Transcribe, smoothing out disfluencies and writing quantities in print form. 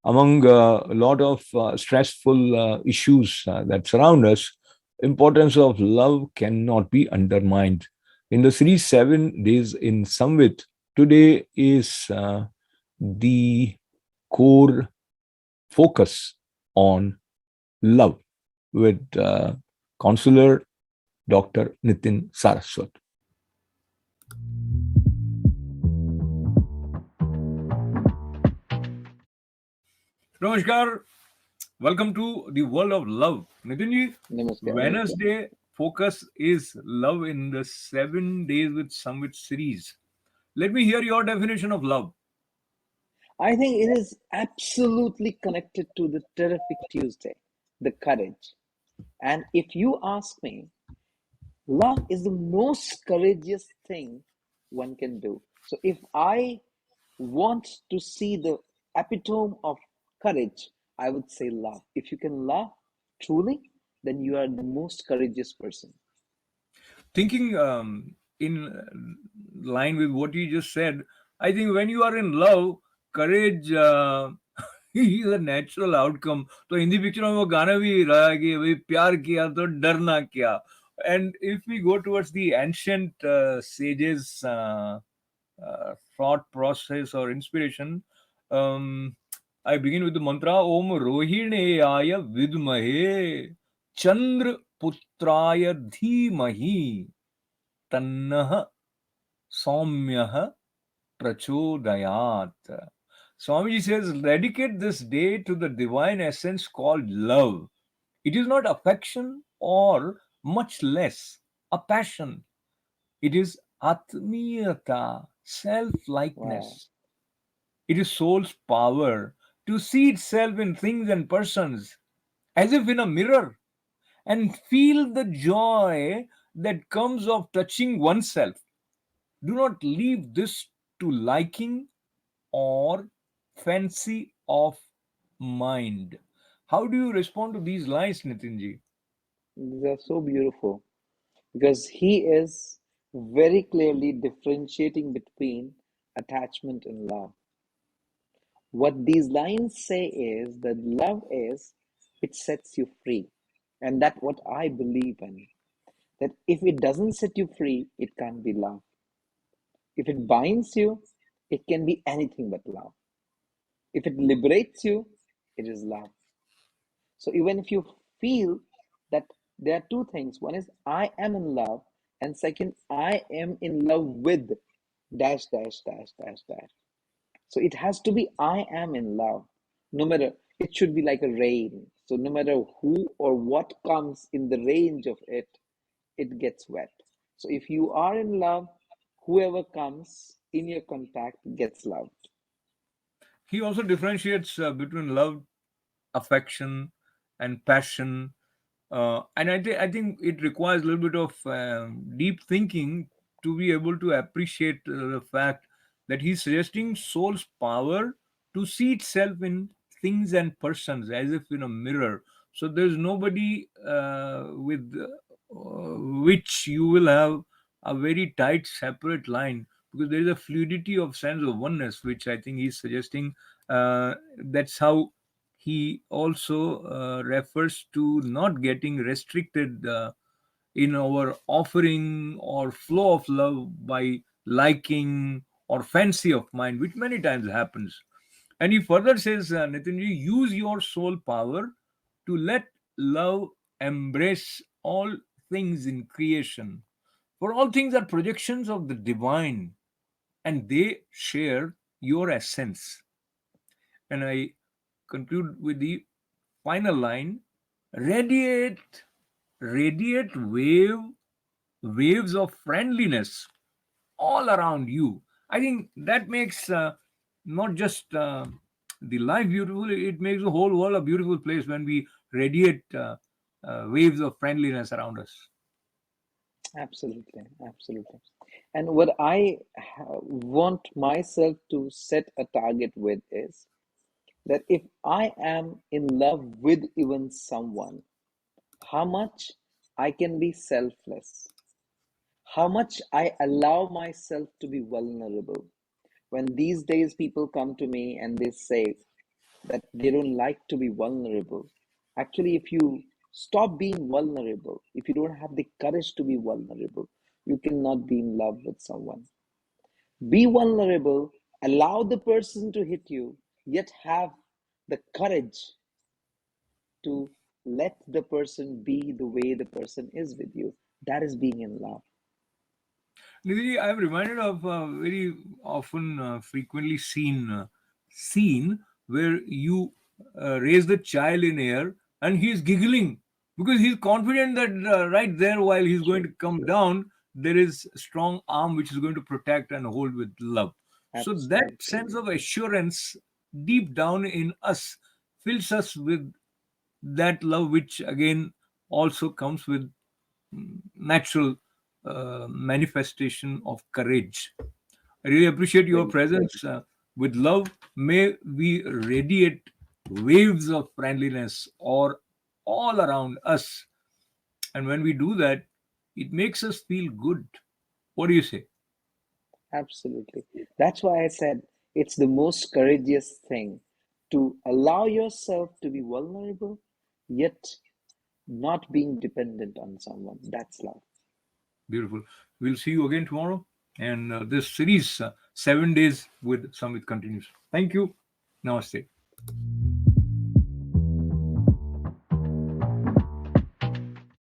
Among a lot of stressful issues that surround us, importance of love cannot be undermined. In the series 7 days in Samvit, today is the core focus on love with counselor Dr. Nitin Saraswat. Namaskar. Welcome to the world of love. Nitinji, Namaskar. Wednesday focus is love in the 7 days with Samvit series. Let me hear your definition of love. I think it is absolutely connected to the terrific Tuesday, the courage. And if you ask me, love is the most courageous thing one can do. So if I want to see the epitome of courage, I would say love. If you can love truly, then you are the most courageous person. Thinking in line with what you just said, I think when you are in love, courage is a natural outcome. तो Hindi picture में वो गाना भी रहा है कि भाई प्यार किया तो डरना क्या. And if we go towards the ancient sages thought process or inspiration, um, I begin with the mantra Om Rohineyaya Vidmahe Chandra Putraya Dhimahi Tannah Saumyah Prachodayat. Swamiji says, dedicate this day to the divine essence called love. It is not affection or much less a passion. It is atmiyata, Wow. self-likeness. It is soul's power to see itself in things and persons as if in a mirror and feel the joy that comes of touching oneself. Do not leave this to liking or fancy of mind. How do you respond to these lines, Nitinji? These are so beautiful because he is very clearly differentiating between attachment and love. What these lines say is that love is, it sets you free. And that's what I believe in. That if it doesn't set you free, it can't be love. If it binds you, it can be anything but love. If it liberates you, it is love. So even if you feel that there are two things, one is I am in love, and second, I am in love with dash dash dash dash dash. So it has to be I am in love. No matter, it should be like a rain. So no matter who or what comes in the range of it, it gets wet. So if you are in love, whoever comes in your contact gets loved. He also differentiates between love, affection, and passion. And I think it requires a little bit of deep thinking to be able to appreciate the fact that he's suggesting soul's power to see itself in things and persons as if in a mirror. So there's nobody with which you will have a very tight separate line, because there is a fluidity of sense of oneness, which I think he's suggesting. That's how he also refers to not getting restricted in our offering or flow of love by liking or fancy of mind, which many times happens. And he further says, Nitinji, use your soul power to let love embrace all things in creation. For all things are projections of the divine, and they share your essence. And I conclude with the final line: radiate, radiate waves of friendliness all around you. I think that makes not just the life beautiful, it makes the whole world a beautiful place when we radiate waves of friendliness around us. Absolutely, absolutely. And what I want myself to set a target with is that if I am in love with even someone, how much I can be selfless, how much I allow myself to be vulnerable. When these days people come to me and they say, that they don't like to be vulnerable. Actually, if you stop being vulnerable, if you don't have the courage to be vulnerable, you cannot be in love with someone. Be vulnerable, allow the person to hit you, yet have the courage to let the person be the way the person is with you. That is being in love. Nidhi, I'm reminded of a very often, frequently seen scene where you raise the child in air and he's giggling because he's confident that right there, while he's going True, to come true. down, there is a strong arm which is going to protect and hold with love. So that sense Absolutely. of assurance deep down in us fills us with that love, which again also comes with natural manifestation of courage. I really appreciate your Very true. presence. With love, may we radiate waves of friendliness or all around us. And when we do that, it makes us feel good. What do you say? Absolutely. That's why I said it's the most courageous thing to allow yourself to be vulnerable, yet not being dependent on someone. That's love. Beautiful. We'll see you again tomorrow. And this series, 7 days with Samvit, continues. Thank you. Namaste.